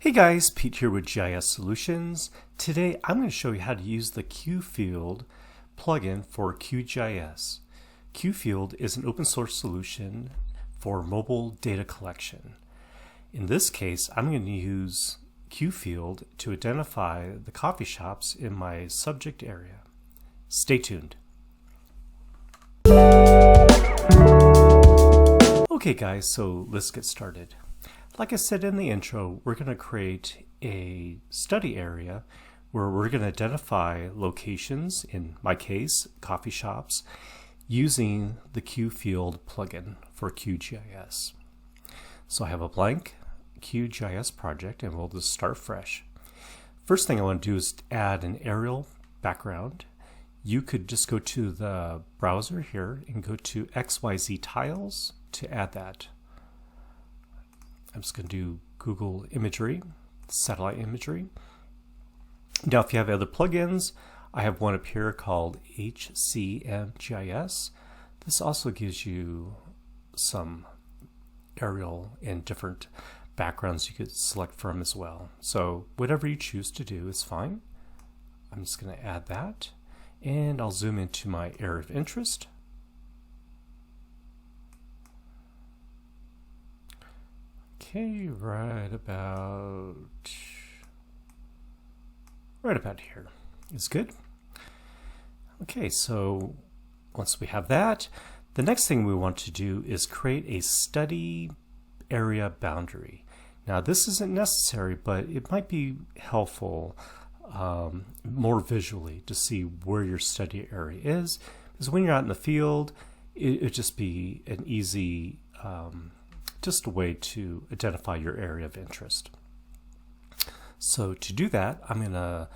Hey guys, Pete here with GIS Solutions. Today I'm going to show you how to use the QFIELD plugin for QGIS. QFIELD is an open source solution for mobile data collection. In this case, I'm going to use QFIELD to identify the coffee shops in my subject area. Stay tuned. Okay guys, so let's get started. Like I said in the intro, we're going to create a study area where we're going to identify locations, in my case, coffee shops, using the QFIELD plugin for QGIS. So I have a blank QGIS project and we'll just start fresh. First thing I want to do is add an aerial background. You could just go to the browser here and go to XYZ tiles to add that. I'm just going to do Google imagery, satellite imagery. Now if you have other plugins, I have one up here called HCMGIS. This also gives you some aerial and different backgrounds you could select from as well. So whatever you choose to do is fine. I'm just going to add that and I'll zoom into my area of interest. Okay, right about here is good. Okay, so once we have that, the next thing we want to do is create a study area boundary. Now this isn't necessary, but it might be helpful more visually to see where your study area is, because when you're out in the field, it'd just be an easy just a way to identify your area of interest. So to do that, I'm going to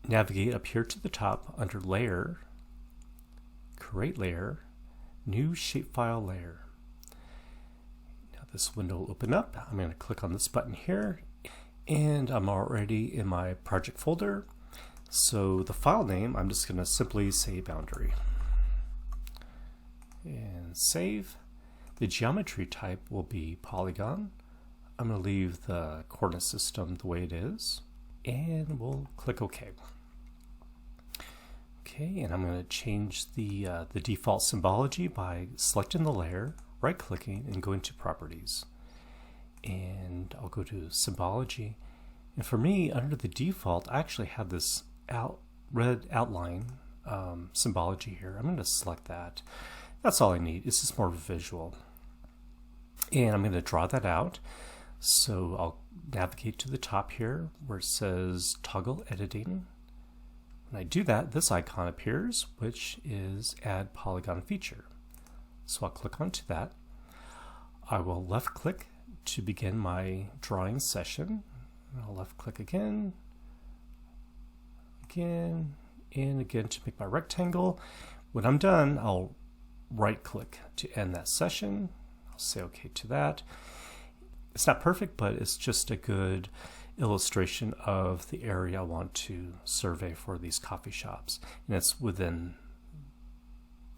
navigate up here to the top under Layer, Create Layer, New Shapefile Layer. Now this window will open up. I'm going to click on this button here, and I'm already in my project folder. So the file name, I'm just going to simply say boundary. And save. The geometry type will be polygon. I'm going to leave the coordinate system the way it is, and we'll click OK. Okay, and I'm going to change the default symbology by selecting the layer, right-clicking, and going to Properties. And I'll go to Symbology. And for me, under the default, I actually have this red outline symbology here. I'm going to select that. That's all I need. It's just more visual. And I'm going to draw that out. So I'll navigate to the top here where it says Toggle Editing. When I do that, this icon appears, which is Add Polygon Feature. So I'll click onto that. I will left click to begin my drawing session. I'll left click again, and again to make my rectangle. When I'm done, I'll right click to end that session. Say OK to that. It's not perfect, but it's just a good illustration of the area I want to survey for these coffee shops, and it's within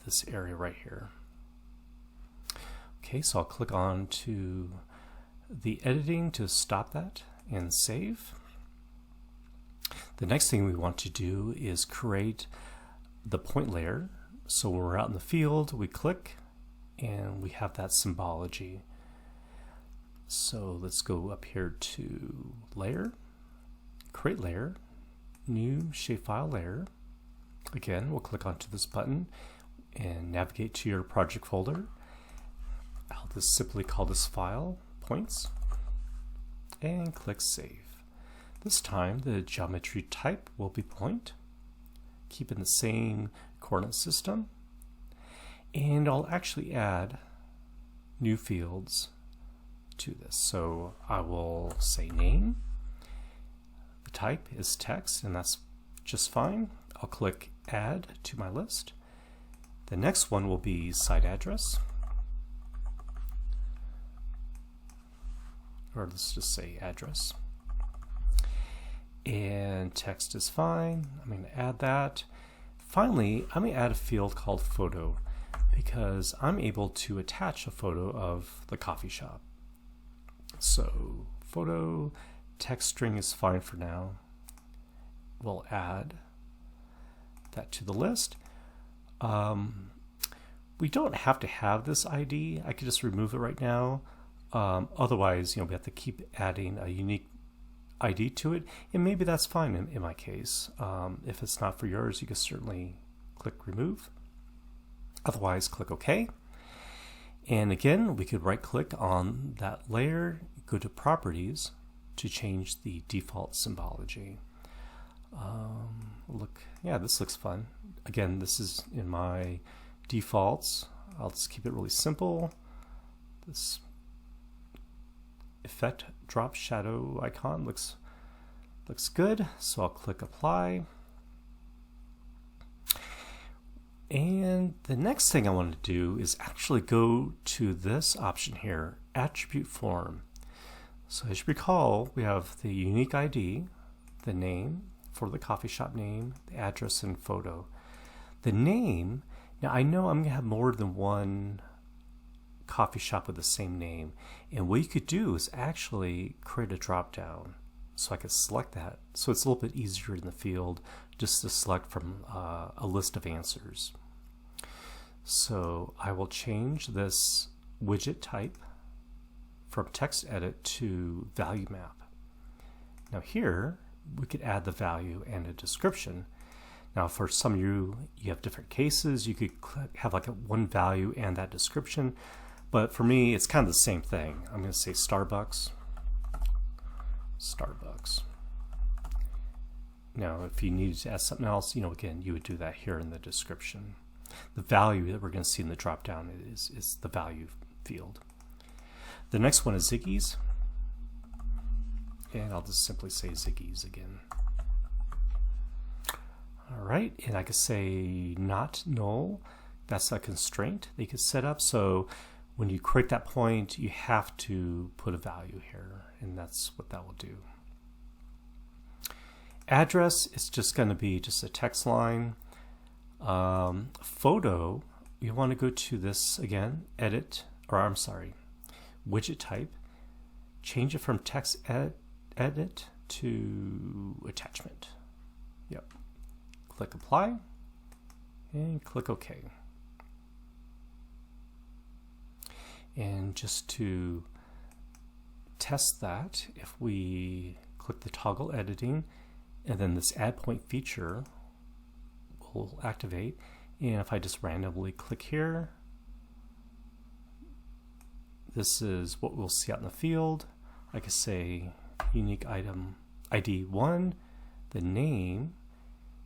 this area right here. Okay, so I'll click on to the editing to stop that and save. The next thing we want to do is create the point layer. So when we're out in the field, we click and we have that symbology. So let's go up here to Layer, Create Layer, New Shapefile Layer. Again, we'll click onto this button and navigate to your project folder. I'll just simply call this file Points and click Save. This time the geometry type will be point, keeping the same coordinate system. And I'll actually add new fields to this. So I will say name. The type is text, and that's just fine. I'll click Add to my list. The next one will be site address. Or let's just say address. And text is fine. I'm going to add that. Finally, I'm going to add a field called photo, because I'm able to attach a photo of the coffee shop. So photo text string is fine for now. We'll add that to the list. We don't have to have this ID. I could just remove it right now. Otherwise, we have to keep adding a unique ID to it, and maybe that's fine in my case. If it's not for yours, you can certainly click remove. Otherwise, click OK. And again, we could right click on that layer, go to properties to change the default symbology. Yeah, this looks fun. Again, this is in my defaults. I'll just keep it really simple. This effect drop shadow icon looks good, so I'll click apply. And the next thing I want to do is actually go to this option here, attribute form. So as you recall, we have the unique ID, the name for the coffee shop name, the address and photo. The name, now I know I'm going to have more than one coffee shop with the same name, and what you could do is actually create a drop down so I could select that, so it's a little bit easier in the field just to select from a list of answers. So I will change this widget type from text edit to value map. Now here we could add the value and a description. Now for some of you have different cases. You could have like one value and that description, but for me it's kind of the same thing. I'm going to say Starbucks. Now if you needed to add something else, again, you would do that here in the description. The value that we're going to see in the drop down is the value field. The next one is Ziggy's, and I'll just simply say Ziggy's again. All right, and I could say not null. That's a constraint that you could set up. So when you create that point, you have to put a value here, and that's what that will do. Address is just going to be just a text line. Photo, you want to go to this again, edit, or I'm sorry, widget type, change it from text edit to attachment. Yep. Click apply and click OK. And just to test that, if we click the toggle editing, and then this add point feature will activate, and if I just randomly click here, this is what we'll see out in the field. I could say unique item ID 1, the name,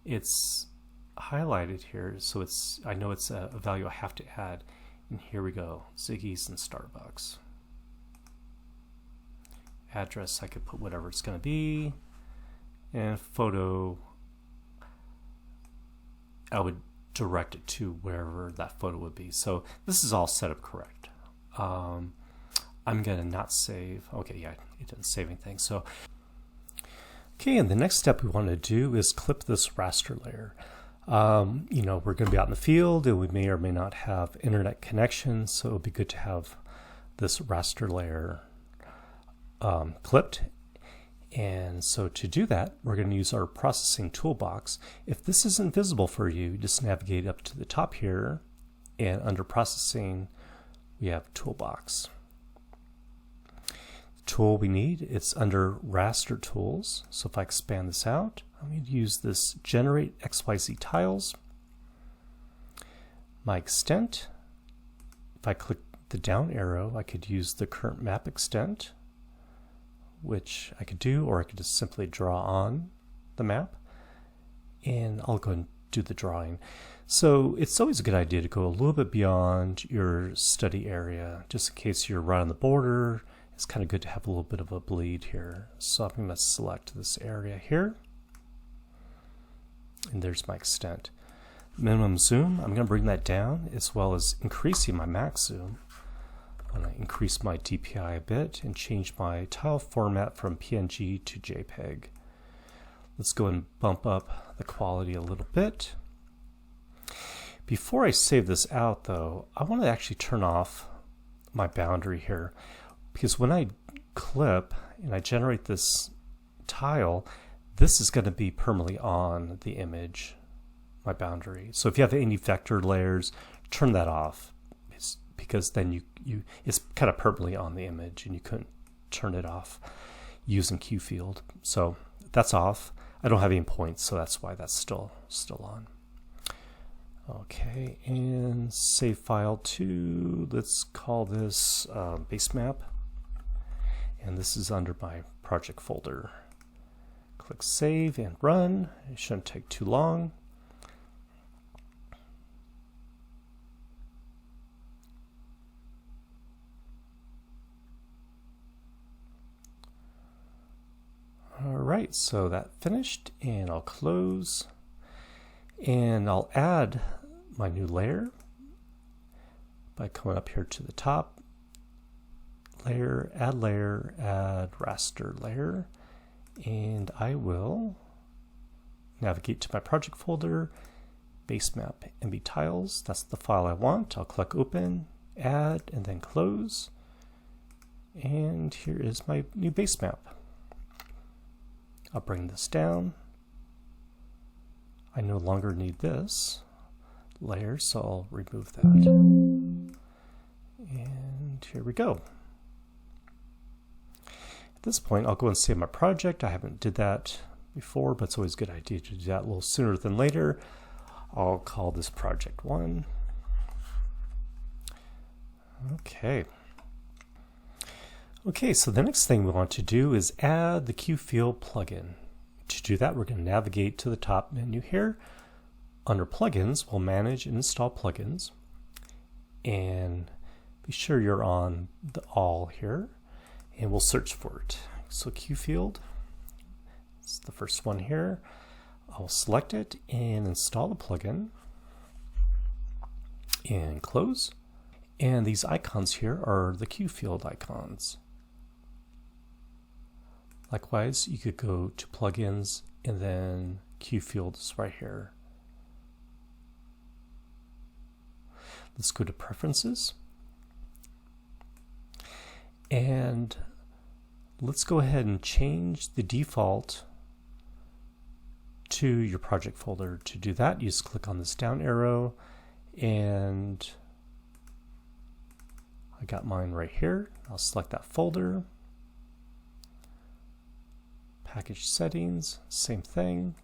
it's highlighted here, so I know it's a value I have to add, and here we go, Ziggy's and Starbucks. Address, I could put whatever it's going to be, and photo, I would direct it to wherever that photo would be. So this is all set up correct. I'm going to not save. Okay, yeah, it didn't save anything. So, okay, and the next step we want to do is clip this raster layer. We're going to be out in the field, and we may or may not have internet connection, so it would be good to have this raster layer clipped. And so to do that, we're going to use our processing toolbox. If this isn't visible for you, just navigate up to the top here, and under processing, we have toolbox. The tool we need, it's under raster tools. So if I expand this out, I'm going to use this generate XYZ tiles. My extent, if I click the down arrow, I could use the current map extent, which I could do, or I could just simply draw on the map, and I'll go and do the drawing. So it's always a good idea to go a little bit beyond your study area, just in case you're right on the border. It's kind of good to have a little bit of a bleed here. So I'm going to select this area here, and there's my extent. Minimum zoom, I'm going to bring that down, as well as increasing my max zoom. I'm going to increase my DPI a bit and change my tile format from PNG to JPEG. Let's go and bump up the quality a little bit. Before I save this out though, I want to actually turn off my boundary here, because when I clip and I generate this tile, this is going to be permanently on the image, my boundary. So if you have any vector layers, turn that off, because then it's kind of permanently on the image and you couldn't turn it off using QFIELD. So that's off. I don't have any points, so that's why that's still on. Okay, and save file to, let's call this base map, and this is under my project folder. Click save and run. It shouldn't take too long. Alright, so that finished, and I'll close, and I'll add my new layer by coming up here to the top, layer, add raster layer, and I will navigate to my project folder, base map MB tiles. That's the file I want. I'll click open, add, and then close, and here is my new base map. I'll bring this down. I no longer need this layer, so I'll remove that. And here we go. At this point, I'll go and save my project. I haven't did that before, but it's always a good idea to do that a little sooner than later. I'll call this project 1. Okay. Okay, so the next thing we want to do is add the QFIELD plugin. To do that, we're going to navigate to the top menu here. Under plugins, we'll manage and install plugins. And be sure you're on the all here, and we'll search for it. So QFIELD, it's the first one here. I'll select it and install the plugin and close. And these icons here are the QFIELD icons. Likewise, you could go to plugins and then QFIELD is right here. Let's go to preferences. And let's go ahead and change the default to your project folder. To do that, you just click on this down arrow, and I got mine right here. I'll select that folder. Package settings, same thing.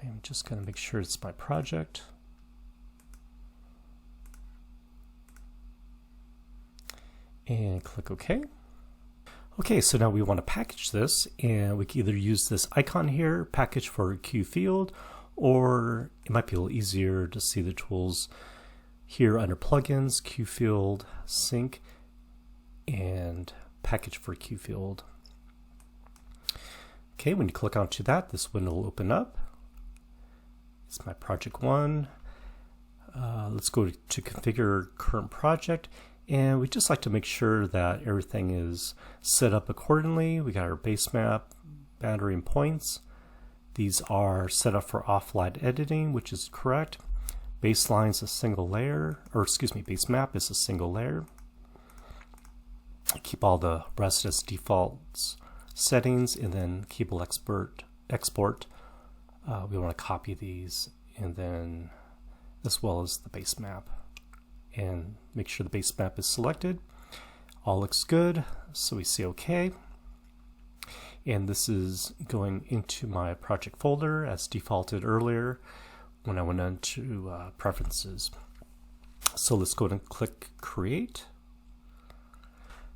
I am just going to make sure it's my project. And click OK. Okay, so now we want to package this, and we can either use this icon here, package for QFIELD, or it might be a little easier to see the tools here under plugins, QFIELD, sync, and package for QFIELD. Okay, when you click onto that, this window will open up. It's my project 1. Let's go to configure current project, and we just like to make sure that everything is set up accordingly. We got our base map, boundary, and points. These are set up for offline editing, which is correct. Baseline is a single layer, or excuse me, base map is a single layer. Keep all the rest as defaults settings, and then cable export. We want to copy these, and then as well as the base map, and make sure the base map is selected. All looks good, so we say OK. And this is going into my project folder as defaulted earlier when I went into preferences. So let's go ahead and click create.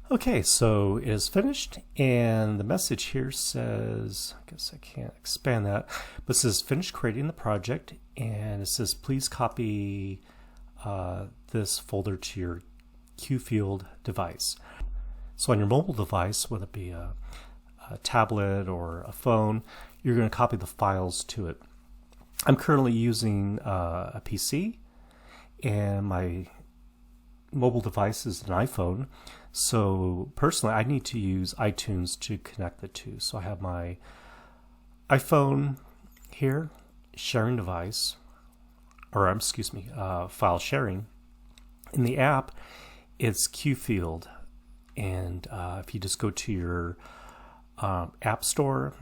Okay, so it is finished, and the message here says, I guess I can't expand that, but it says finish creating the project, and it says please copy this folder to your QFIELD device. So on your mobile device, whether it be a tablet or a phone, you're going to copy the files to it. I'm currently using a PC, and my mobile device is an iPhone. So personally, I need to use iTunes to connect the two. So I have my iPhone here, sharing device, or excuse me, file sharing. In the app, it's QFIELD, and if you just go to your App Store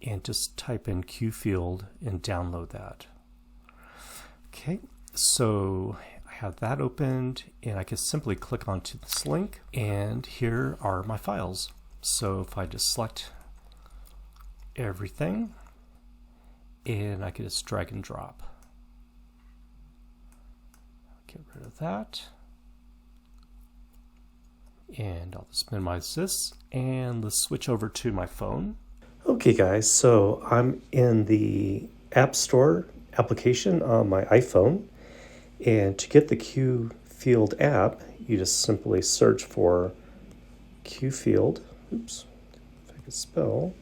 and just type in QFIELD and download that. Okay, so I have that opened, and I can simply click onto this link, and here are my files. So if I just select everything, and I can just drag and drop. Get rid of that. And I'll just minimize this, and let's switch over to my phone. Okay guys, so I'm in the App Store application on my iPhone, and to get the QFIELD app, you just simply search for QFIELD. Oops, if I could spell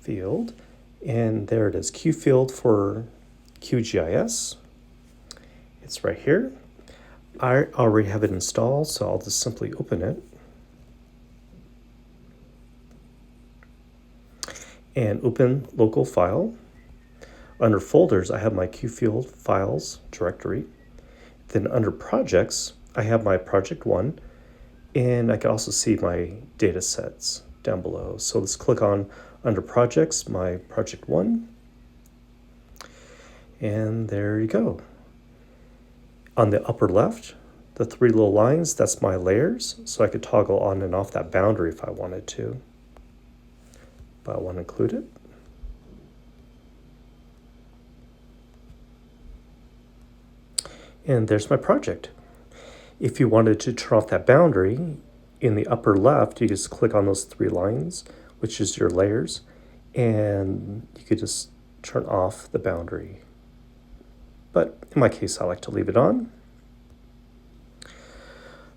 QFIELD, and there it is, QFIELD for QGIS. It's right here. I already have it installed, so I'll just simply open it. And open local file. Under folders, I have my QFIELD files directory. Then under projects, I have my project 1, and I can also see my data sets down below. So let's click on under projects, my project 1. And there you go. On the upper left, the 3 little lines, that's my layers. So I could toggle on and off that boundary if I wanted to. But I want to include it. And there's my project. If you wanted to turn off that boundary, in the upper left, you just click on those 3 lines, which is your layers, and you could just turn off the boundary. But in my case, I like to leave it on.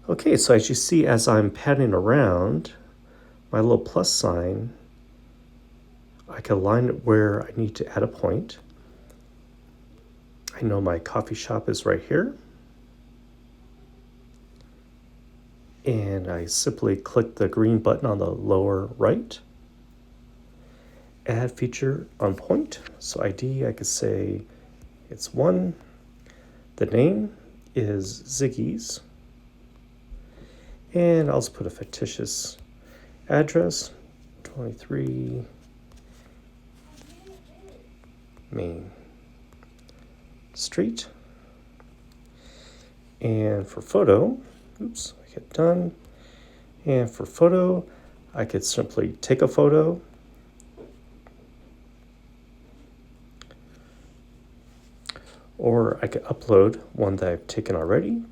Okay, so as you see, as I'm panning around, my little plus sign, I can align it where I need to add a point. I know my coffee shop is right here. And I simply click the green button on the lower right. Add feature on point. So ID, I could say it's 1. The name is Ziggy's. And I'll just put a fictitious address, 23 Main Street. And for photo, oops, I hit done. And for photo, I could simply take a photo. Or I could upload one that I've taken already.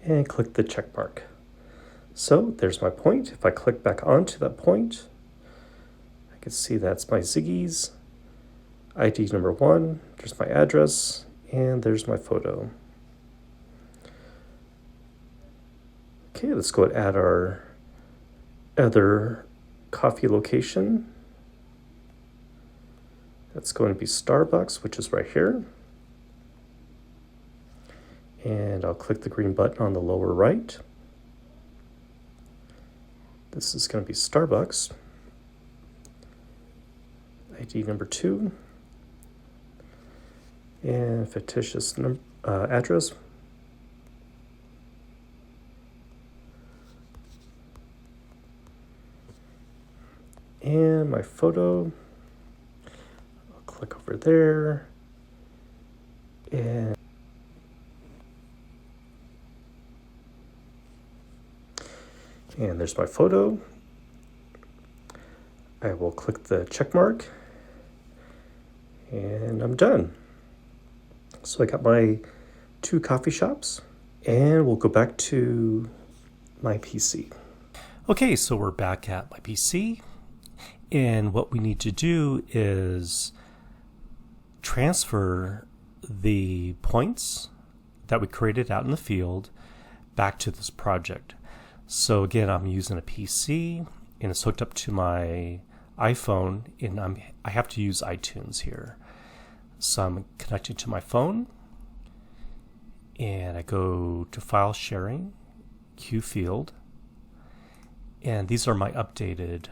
And click the check mark. So there's my point. If I click back onto that point, I can see that's my Ziggy's, ID number 1, there's my address, and there's my photo. Okay, let's go and add our other coffee location. That's going to be Starbucks, which is right here. And I'll click the green button on the lower right. This is going to be Starbucks. ID number 2. And fictitious address. And my photo. I'll click over there. And there's my photo. I will click the check mark. And I'm done. So I got my 2 coffee shops, and we'll go back to my PC. Okay, so we're back at my PC, and what we need to do is transfer the points that we created out in the field back to this project. So again, I'm using a PC, and it's hooked up to my iPhone, and I have to use iTunes here. So I'm connecting to my phone, and I go to File Sharing, QFIELD, and these are my updated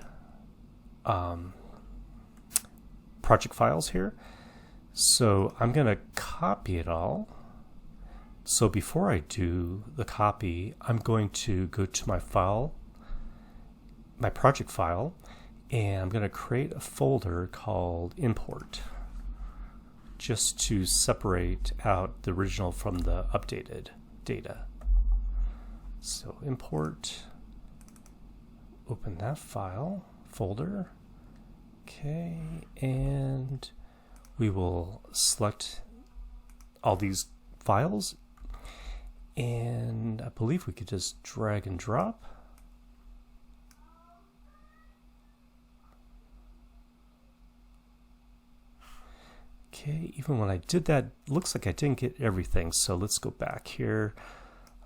project files here. So I'm going to copy it all So before I do the copy, I'm going to go to my file, my project file, and I'm going to create a folder called import, just to separate out the original from the updated data. So import, open that file, folder, okay, and we will select all these files, and I believe we could just drag and drop. Okay, even when I did that, looks like I didn't get everything, so let's go back here.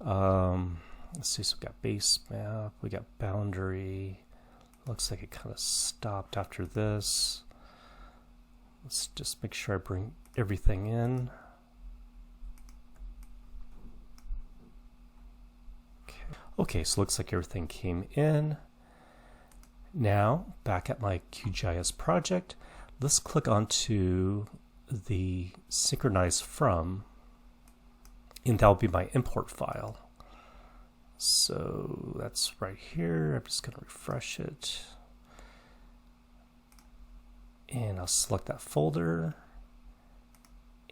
Let's see, so we got base map, we got boundary. Looks like it kind of stopped after this. Let's just make sure I bring everything in. Okay, so looks like everything came in. Now, back at my QGIS project, let's click onto the synchronize from, and that'll be my import file. So that's right here. I'm just going to refresh it. And I'll select that folder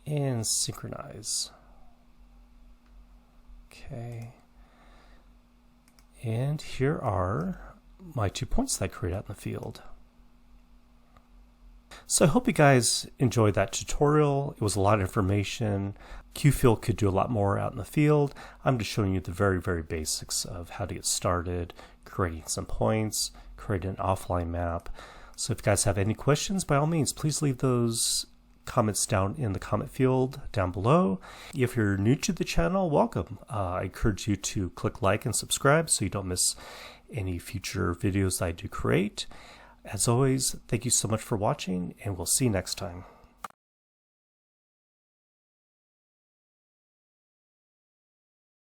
and synchronize. Okay. And here are my 2 points that I created out in the field. So I hope you guys enjoyed that tutorial. It was a lot of information. QFIELD could do a lot more out in the field. I'm just showing you the very, very basics of how to get started, creating some points, creating an offline map. So if you guys have any questions, by all means, please leave those comments down in the comment field down below. If you're new to the channel, welcome. I encourage you to click like and subscribe so you don't miss any future videos I do create. As always, thank you so much for watching, and we'll see you next time.